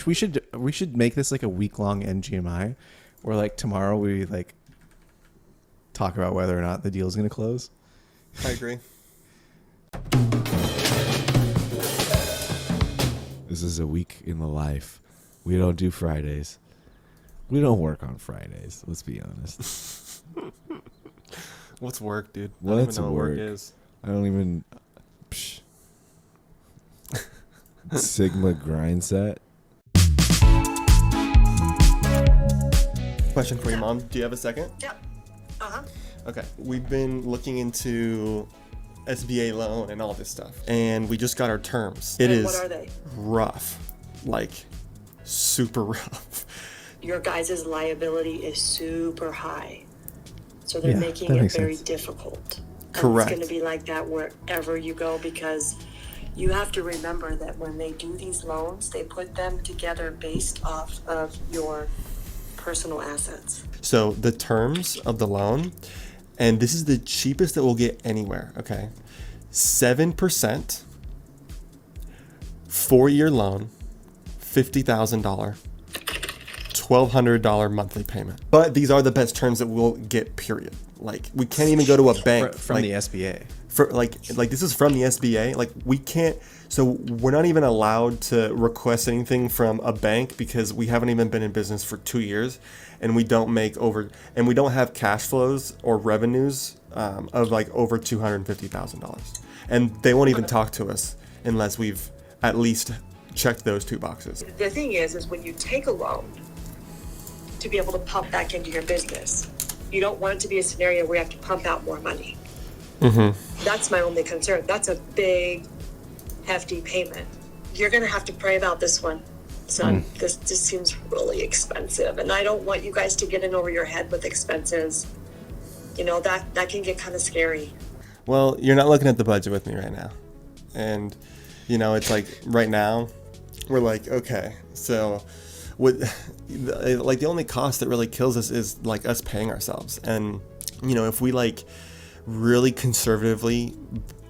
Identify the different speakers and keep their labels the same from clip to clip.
Speaker 1: We should make this like a week-long NGMI, where like tomorrow we like talk about whether or not the deal is going to close.
Speaker 2: I agree.
Speaker 1: This is a week in the life. We don't do Fridays. We don't work on Fridays. Let's be honest.
Speaker 2: What's work, dude?
Speaker 1: What's
Speaker 2: I don't even know
Speaker 1: work?
Speaker 2: what work is.
Speaker 1: I don't even. Psh. Sigma grind set.
Speaker 2: Question for you, Mom. Do you have a second?
Speaker 3: Yep. Uh-huh.
Speaker 2: Okay. We've been looking into SBA loan and all this stuff, and we just got our terms. It is
Speaker 3: What are they?
Speaker 2: rough, like super rough.
Speaker 3: Your guys' liability is super high. So they're
Speaker 1: Yeah,
Speaker 3: making
Speaker 1: that
Speaker 3: it
Speaker 1: makes
Speaker 3: very
Speaker 1: sense.
Speaker 3: difficult.
Speaker 2: Correct.
Speaker 3: And it's going to be like that wherever you go, because you have to remember that when they do these loans, they put them together based off of your personal assets.
Speaker 2: So the terms of the loan, and this is the cheapest that we'll get anywhere, okay? 7%, 4-year loan, $50,000, $1,200 monthly payment. But these are the best terms that we'll get, period. Like, we can't even go to a bank.
Speaker 1: From
Speaker 2: like,
Speaker 1: the SBA.
Speaker 2: for like this is from the SBA. Like, we can't, so we're not even allowed to request anything from a bank because we haven't even been in business for 2 years, and we don't have cash flows or revenues of like over $250,000, and they won't even talk to us unless we've at least checked those 2 boxes.
Speaker 3: The thing is when you take a loan to be able to pump back into your business, you don't want it to be a scenario where you have to pump out more money.
Speaker 2: Mm-hmm.
Speaker 3: That's my only concern. That's a big, hefty payment. You're going to have to pray about this one, son. This just seems really expensive, and I don't want you guys to get in over your head with expenses. You know, that can get kind of scary.
Speaker 2: Well, you're not looking at the budget with me right now. And, you know, it's like right now we're like, okay, so the only cost that really kills us is like us paying ourselves. And, you know, if we like really conservatively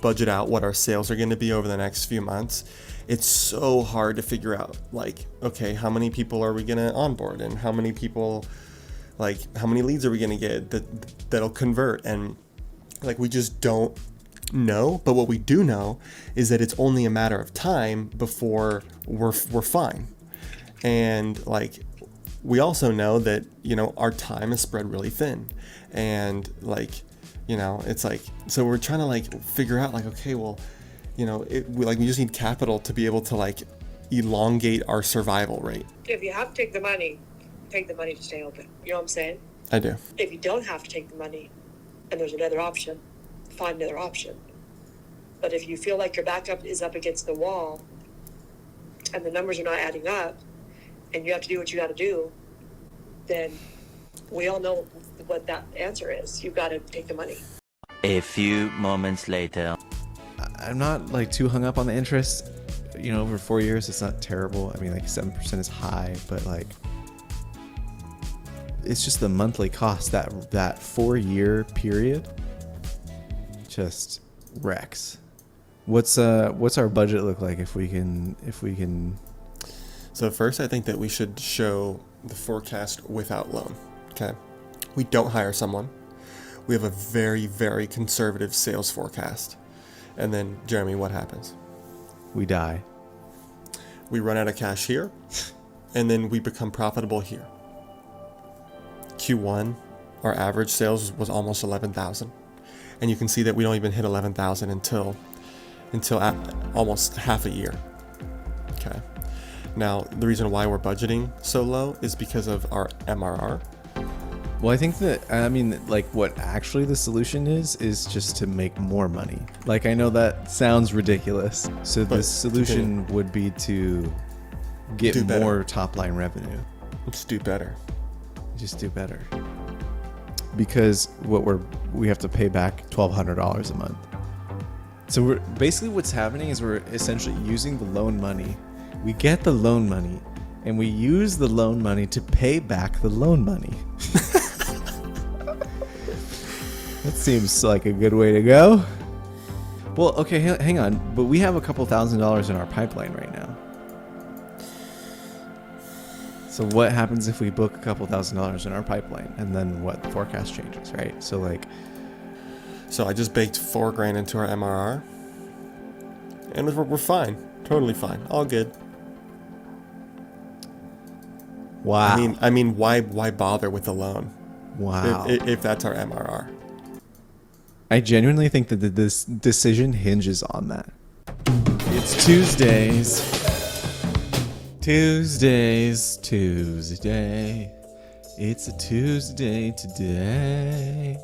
Speaker 2: budget out what our sales are going to be over the next few months, it's so hard to figure out like, okay, how many people are we going to onboard, and how many people, like how many leads are we going to get that'll convert? And like, we just don't know. But what we do know is that it's only a matter of time before we're fine. And like, we also know that, you know, our time is spread really thin, and like, you know, it's like, so we're trying to like figure out like, okay, well, you know, we just need capital to be able to like elongate our survival rate.
Speaker 3: If you have to take the money to stay open. You know what I'm saying?
Speaker 2: I do.
Speaker 3: If you don't have to take the money and there's another option, find another option. But if you feel like your backup is up against the wall and the numbers are not adding up and you have to do what you got to do, then we all know what that answer is. You've got to take the money.
Speaker 4: A few moments later.
Speaker 1: I'm not like too hung up on the interest. You know, over 4 years, it's not terrible. I mean, like 7% is high, but like, it's just the monthly cost. That 4-year period just wrecks. What's our budget look like if we can?
Speaker 2: So first, I think that we should show the forecast without loan. Okay. We don't hire someone. We have a very, very conservative sales forecast. And then, Jeremy, what happens?
Speaker 1: We die.
Speaker 2: We run out of cash here, and then we become profitable here. Q1, our average sales was almost 11,000. And you can see that we don't even hit 11,000 until almost half a year. Okay. Now, the reason why we're budgeting so low is because of our MRR.
Speaker 1: Well, I think that, I mean, like what actually the solution is just to make more money. Like, I know that sounds ridiculous. So the solution would be to get more top line revenue.
Speaker 2: Just do better.
Speaker 1: Just do better. Because we have to pay back $1,200 a month. So we're basically, what's happening is we're essentially using the loan money. We get the loan money and we use the loan money to pay back the loan money. That seems like a good way to go. Well, okay, hang on. But we have a couple $1,000s in our pipeline right now. So what happens if we book a couple $1,000s in our pipeline, and then what? The forecast changes, right? So like,
Speaker 2: So I just baked $4,000 into our MRR, and we're fine, totally fine, all good.
Speaker 1: wow.
Speaker 2: I mean, why bother with the loan
Speaker 1: Wow.
Speaker 2: if that's our MRR?
Speaker 1: I genuinely think that this decision hinges on that. It's Tuesdays. Tuesday. It's a Tuesday today.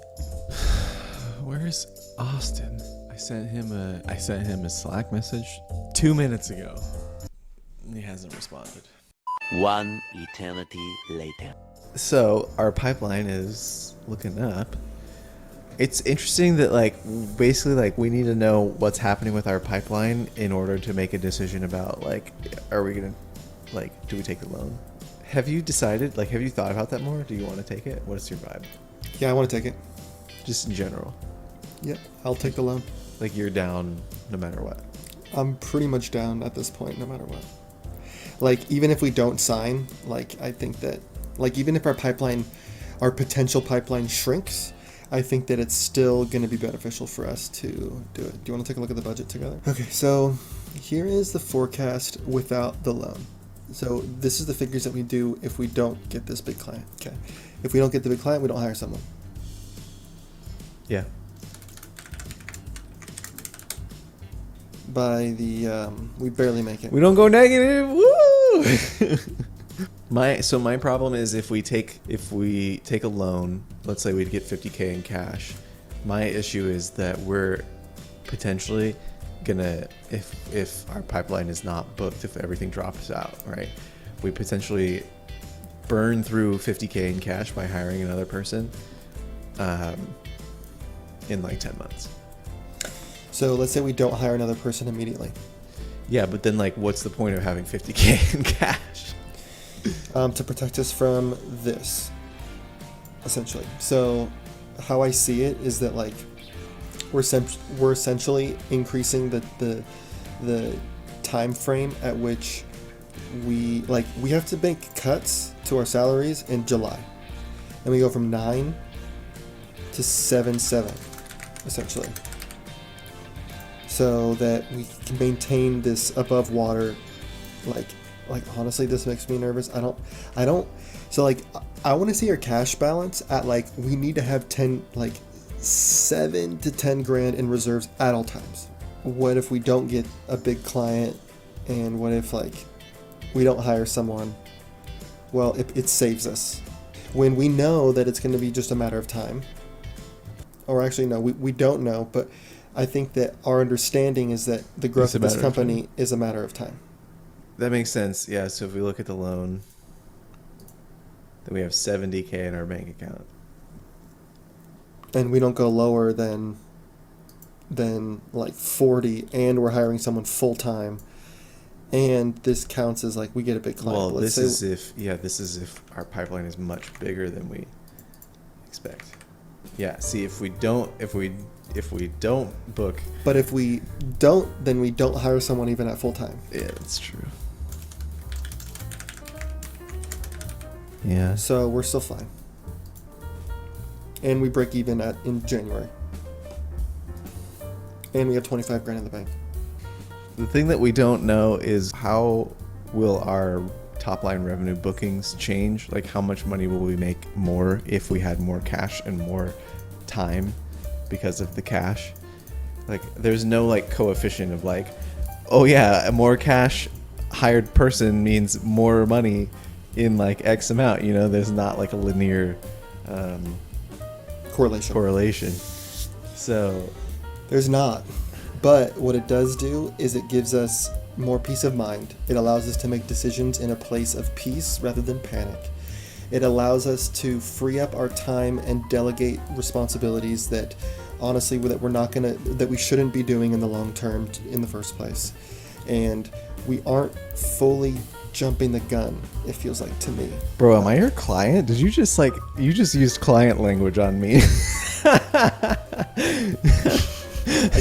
Speaker 1: Where's Austin? I sent him a Slack message 2 minutes ago. He hasn't responded.
Speaker 4: One eternity later.
Speaker 1: So our pipeline is looking up. It's interesting that like basically like we need to know what's happening with our pipeline in order to make a decision about like, are we gonna like, do we take the loan? Have you decided, like, have you thought about that more? Do you want to take it? What's your vibe?
Speaker 2: Yeah, I want to take it.
Speaker 1: Just in general.
Speaker 2: Yep, I'll take the loan.
Speaker 1: Like you're down no matter what.
Speaker 2: I'm pretty much down at this point, no matter what. Like, even if we don't sign, like, I think that, like, even if our potential pipeline shrinks, I think that it's still going to be beneficial for us to do it. Do you want to take a look at the budget together? Okay, so here is the forecast without the loan. So this is the figures that we do if we don't get this big client. Okay. If we don't get the big client, we don't hire someone.
Speaker 1: Yeah.
Speaker 2: By the, we barely make it.
Speaker 1: We don't go negative. Woo! My problem is if we take a loan, let's say we'd get $50K in cash. My issue is that we're potentially gonna, if our pipeline is not booked, if everything drops out, right? We potentially burn through $50K in cash by hiring another person in like 10 months.
Speaker 2: So let's say we don't hire another person immediately.
Speaker 1: Yeah, but then like what's the point of having $50K in cash?
Speaker 2: To protect us from this, essentially. So how I see it is that like we're essentially increasing the time frame at which we have to make cuts to our salaries in July, and we go from 9 to 7 essentially, so that we can maintain this above water. Like honestly, this makes me nervous. I don't. So like, I want to see our cash balance at like, we need to have 7 to 10 grand in reserves at all times. What if we don't get a big client, and what if like we don't hire someone? Well, it saves us when we know that it's going to be just a matter of time. Or actually, no, we don't know, but I think that our understanding is that the growth of this company is a matter of time.
Speaker 1: That makes sense. Yeah. So if we look at the loan, then we have $70K in our bank account.
Speaker 2: And we don't go lower than like 40, and we're hiring someone full time, and this counts as like we get a big client.
Speaker 1: Well, this is if our pipeline is much bigger than we expect. Yeah. See, if we don't book.
Speaker 2: But if we don't, then we don't hire someone even at full time.
Speaker 1: Yeah, that's true. Yeah.
Speaker 2: So we're still fine. And we break even in January. And we have 25 grand in the bank.
Speaker 1: The thing that we don't know is how will our top line revenue bookings change? Like how much money will we make more if we had more cash and more time because of the cash? Like there's no like coefficient of like, oh yeah, a more cash hired person means more money in like X amount, you know, there's not like a linear correlation. So
Speaker 2: there's not. But what it does do is it gives us more peace of mind. It allows us to make decisions in a place of peace rather than panic. It allows us to free up our time and delegate responsibilities that honestly that we shouldn't be doing in the long term in the first place. And we aren't fully jumping the gun, it feels like to me.
Speaker 1: Bro, am I your client? Did you just used client language on me?
Speaker 2: I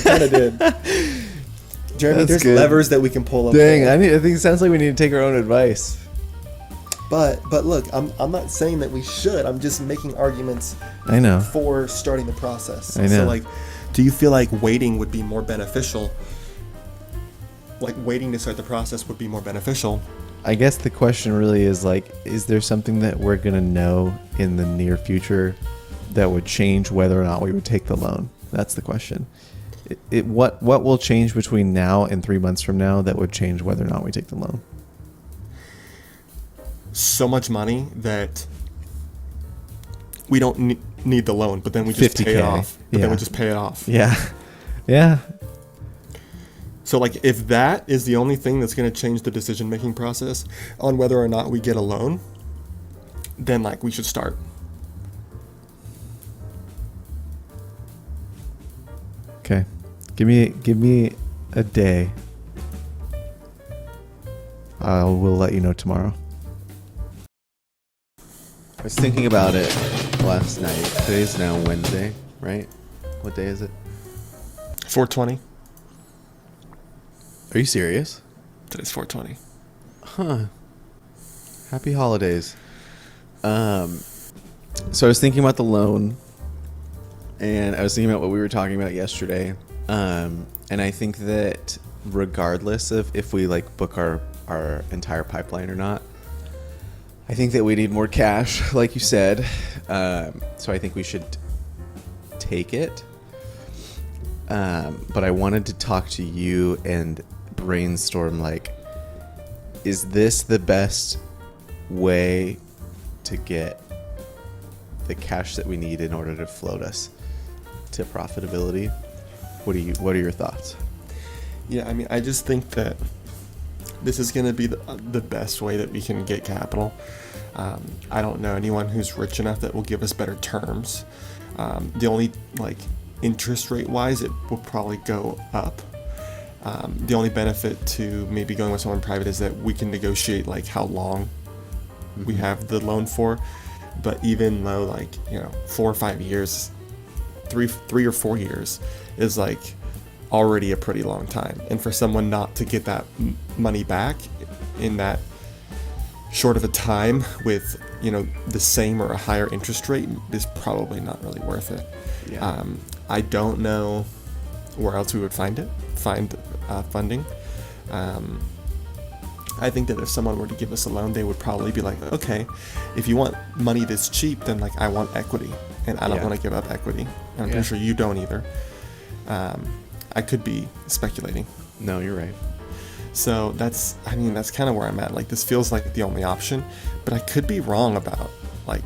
Speaker 2: kind of did. Jeremy,
Speaker 1: That's
Speaker 2: there's
Speaker 1: good.
Speaker 2: levers that we can pull up.
Speaker 1: Dang, I think it sounds like we need to take our own advice.
Speaker 2: But look, I'm not saying that we should. I'm just making arguments
Speaker 1: I know.
Speaker 2: for starting the process.
Speaker 1: I know.
Speaker 2: So like, do you feel like waiting would be more beneficial? Like waiting to start the process would be more beneficial?
Speaker 1: I guess the question really is like, is there something that we're gonna know in the near future that would change whether or not we would take the loan? That's the question. What will change between now and 3 months from now that would change whether or not we take the loan?
Speaker 2: So much money that we don't need the loan, but then we just pay it
Speaker 1: 50K.
Speaker 2: off. But then
Speaker 1: Yeah.
Speaker 2: we just pay it off.
Speaker 1: Yeah. Yeah.
Speaker 2: So like, if that is the only thing that's going to change the decision-making process on whether or not we get a loan, then like we should start.
Speaker 1: Okay. Give me a day. We'll let you know tomorrow. I was thinking about it last night. Today's now Wednesday, right? What day is it?
Speaker 2: 420.
Speaker 1: Are you serious?
Speaker 2: Today's 420.
Speaker 1: Huh. Happy holidays. So I was thinking about the loan, and I was thinking about what we were talking about yesterday. And I think that regardless of if we like book our entire pipeline or not, I think that we need more cash, like you said. So I think we should take it. But I wanted to talk to you and brainstorm, like, is this the best way to get the cash that we need in order to float us to profitability? What are your thoughts?
Speaker 2: Yeah, I mean, I just think that this is going to be the best way that we can get capital. I don't know anyone who's rich enough that will give us better terms. The only, like, interest rate wise, it will probably go up. The only benefit to maybe going with someone private is that we can negotiate like how long we have the loan for. But even though, like, 4 or 5 years, three or 4 years is like already a pretty long time, and for someone not to get that money back in that short of a time with the same or a higher interest rate is probably not really worth it.
Speaker 1: Yeah.
Speaker 2: I don't know where else we would find funding. I think that if someone were to give us a loan, they would probably be like, okay, if you want money this cheap, then like I want equity, and I don't want to give up equity. And I'm pretty sure you don't either. I could be speculating.
Speaker 1: No, you're right.
Speaker 2: So that's kind of where I'm at. Like, this feels like the only option, but I could be wrong about like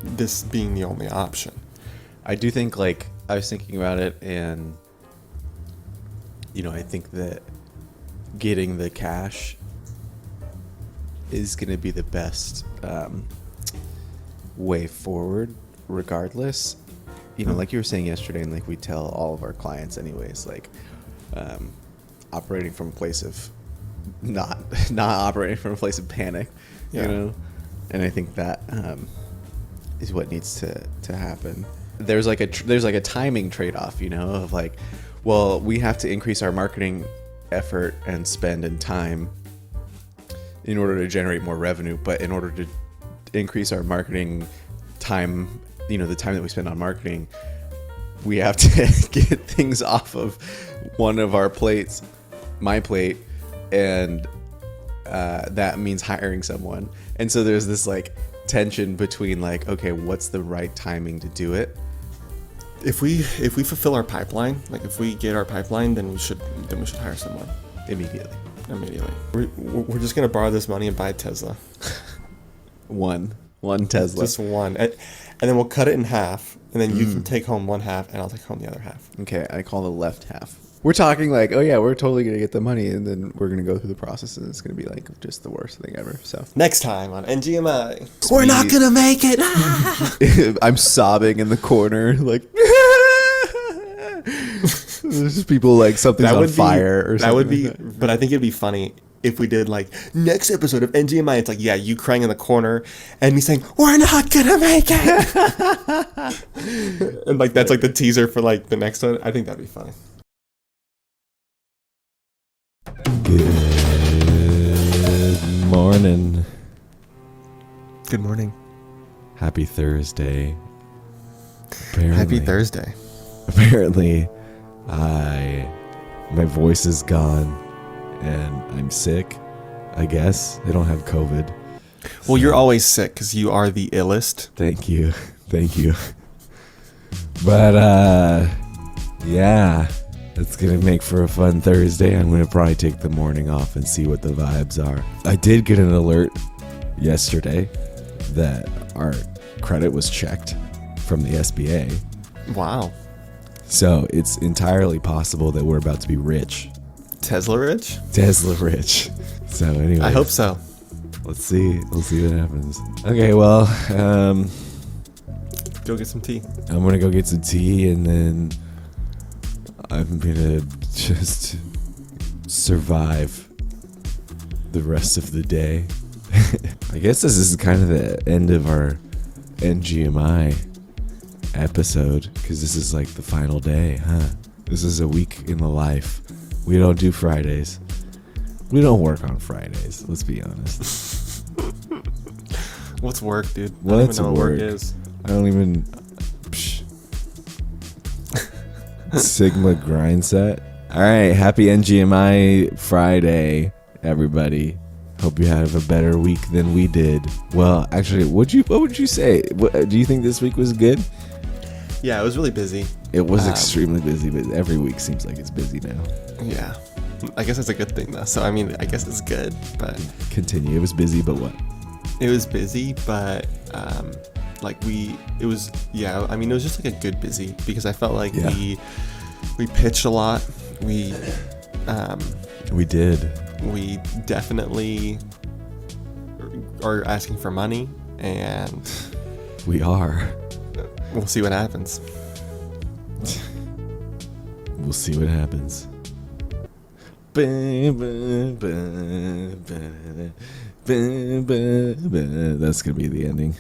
Speaker 2: this being the only option.
Speaker 1: I do think, like, I was thinking about it, and I think that getting the cash is going to be the best way forward regardless. Like you were saying yesterday, and like we tell all of our clients anyways, like operating from a place of not operating from a place of panic, and I think that is what needs to happen. There's like a timing trade-off, of like, well, we have to increase our marketing effort and spend and time in order to generate more revenue, but in order to increase our marketing time, the time that we spend on marketing, we have to get things off of one of our plates, my plate, and that means hiring someone. And so there's this like tension between like, okay, what's the right timing to do it?
Speaker 2: If we fulfill our pipeline, like if we get our pipeline, then we should hire someone
Speaker 1: Immediately.
Speaker 2: We're just gonna borrow this money and buy a Tesla.
Speaker 1: One Tesla.
Speaker 2: Just one, and then we'll cut it in half, and then you can take home one half, and I'll take home the other half.
Speaker 1: Okay, I call the left half. We're talking like, oh yeah, we're totally gonna get the money, and then we're gonna go through the process, and it's gonna be like just the worst thing ever. So
Speaker 2: Next time on NGMI,
Speaker 1: We're
Speaker 2: not gonna make it.
Speaker 1: I'm sobbing in the corner, like there's just people like something's on fire or something.
Speaker 2: That would be,
Speaker 1: like that.
Speaker 2: but I think it'd be funny if we did like next episode of NGMI. It's like, yeah, you crying in the corner and me saying, we're not gonna make it. And like that's like the teaser for like the next one. I think that'd be funny.
Speaker 1: Good morning.
Speaker 2: Good morning.
Speaker 1: Happy Thursday.
Speaker 2: Happy Thursday.
Speaker 1: Apparently, my voice is gone, and I'm sick. I guess I don't have COVID.
Speaker 2: Well, you're always sick because you are the illest.
Speaker 1: Thank you. But yeah, it's gonna make for a fun Thursday. I'm gonna probably take the morning off and see what the vibes are. I did get an alert yesterday that our credit was checked from the SBA.
Speaker 2: Wow.
Speaker 1: So it's entirely possible that we're about to be rich.
Speaker 2: Tesla rich?
Speaker 1: Tesla rich. So anyway,
Speaker 2: I hope so.
Speaker 1: Let's see. We'll see what happens. Okay, well,
Speaker 2: Go get some tea.
Speaker 1: I'm gonna go get some tea, and then I'm gonna just survive the rest of the day. I guess this is kind of the end of our NGMI episode, because this is like the final day, huh? This is a week in the life. We don't do Fridays. We don't work on Fridays. Let's be honest.
Speaker 2: What's work, dude? I don't
Speaker 1: What's
Speaker 2: even know what
Speaker 1: work?
Speaker 2: work is.
Speaker 1: I don't even. Sigma grind set. All right, happy NGMI Friday, everybody. Hope you have a better week than we did. Well, actually, what would you say? Do you think this week was good?
Speaker 2: Yeah, it was really busy.
Speaker 1: It was extremely busy, but every week seems like it's busy now.
Speaker 2: Yeah. I guess that's a good thing, though. So, I mean, I guess it's good, but...
Speaker 1: Continue. It was busy, but what?
Speaker 2: It was busy, but, it was just like a good busy, because I felt like we pitched a lot. We
Speaker 1: did.
Speaker 2: We definitely are asking for money, and
Speaker 1: We are.
Speaker 2: we'll see what happens.
Speaker 1: We'll see what happens. That's gonna be the ending.